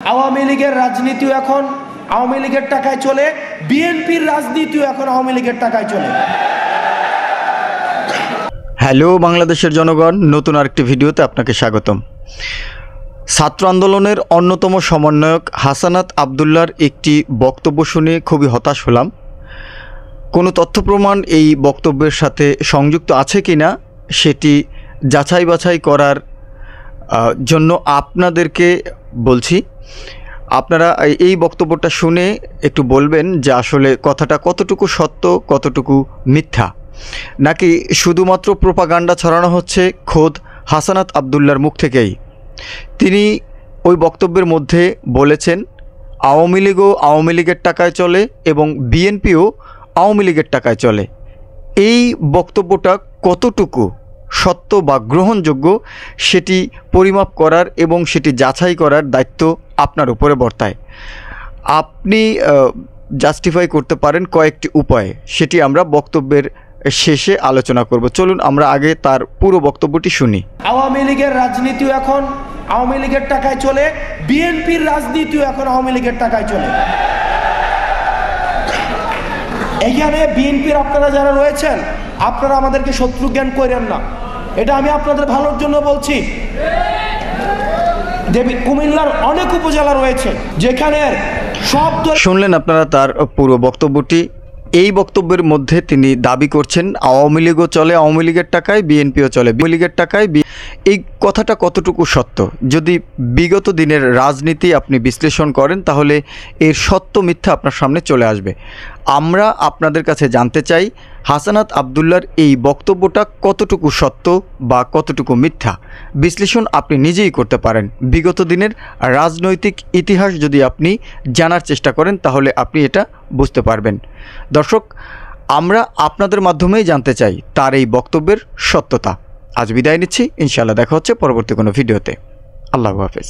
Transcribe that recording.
আওয়ামী লীগের রাজনীতিও এখন আওয়ামী লীগের টাকায় চলে, বিএনপির রাজনীতিও এখন আওয়ামী লীগের টাকায় চলে। হ্যালো বাংলাদেশের জনগণ, নতুন আরেকটি ভিডিওতে আপনাকে স্বাগতম। ছাত্র আন্দোলনের অন্যতম সমন্বয়ক হাসানাত আবদুল্লাহর একটি বক্তব্য শুনে খুবই হতাশ হলাম। কোনো তথ্য প্রমাণ এই বক্তব্যের সাথে সংযুক্ত আছে কি না সেটি যাচাই বাছাই করার জন্য আপনাদেরকে বলছি। আপনারা এই বক্তব্যটা শুনে একটু বলবেন যে আসলে কথাটা কতটুকু সত্য, কতটুকু মিথ্যা, নাকি শুধুমাত্র প্রোপাগান্ডা ছড়ানো হচ্ছে খোদ হাসানাত আবদুল্লাহর মুখ থেকেই। তিনি ওই বক্তব্যের মধ্যে বলেছেন আওয়ামী লীগও আওয়ামী লীগের টাকায় চলে এবং বিএনপিও আওয়ামী লীগের টাকায় চলে। এই বক্তব্যটা কতটুকু সত্য বা গ্রহণযোগ্য সেটি পরিমাপ করার এবং সেটি যাচাই করার দায়িত্ব আপনার উপরে বর্তায়। আপনি জাস্টিফাই করতে পারেন কয়েকটি উপায়ে, সেটি আমরা বক্তব্যের শেষে আলোচনা করব। চলুন আমরা আগে তার পুরো বক্তব্যটি শুনি। আওয়ামী লীগের রাজনীতিও এখন আওয়ামী লীগের টাকায় চলে, বিএনপির রাজনীতিও এখন আওয়ামী লীগের টাকায় চলে। এখানে বিএনপির আপনারা যারা রয়েছেন, আপনারা আমাদেরকে শত্রু জ্ঞান করেন না, এটা আমি আপনাদের ভালোর জন্য বলছি। কুমিল্লার অনেক উপজেলা রয়েছে যেখানে সব শুনলেন আপনারা তার পুরো বক্তব্যটি। এই বক্তব্যের মধ্যে তিনি দাবি করছেন আওয়ামী লীগও চলে আওয়ামী লীগের টাকায়, বিএনপিও চলে বিএনপি লীগের টাকায়। এই কথাটা কতটুকু সত্য? যদি বিগত দিনের রাজনীতি আপনি বিশ্লেষণ করেন তাহলে এর সত্য মিথ্যা আপনার সামনে চলে আসবে। আমরা আপনাদের কাছে জানতে চাই হাসানাত আবদুল্লাহর এই বক্তব্যটা কতটুকু সত্য বা কতটুকু মিথ্যা। বিশ্লেষণ আপনি নিজেই করতে পারেন। বিগত দিনের রাজনৈতিক ইতিহাস যদি আপনি জানার চেষ্টা করেন তাহলে আপনি এটা বুঝতে পারবেন। দর্শক, আমরা আপনাদের মাধ্যমেই জানতে চাই তার এই বক্তব্যের সত্যতা। আজ বিদায় নিচ্ছি, ইনশাআল্লাহ দেখা হচ্ছে পরবর্তী কোনো ভিডিওতে। আল্লাহু হাফেজ।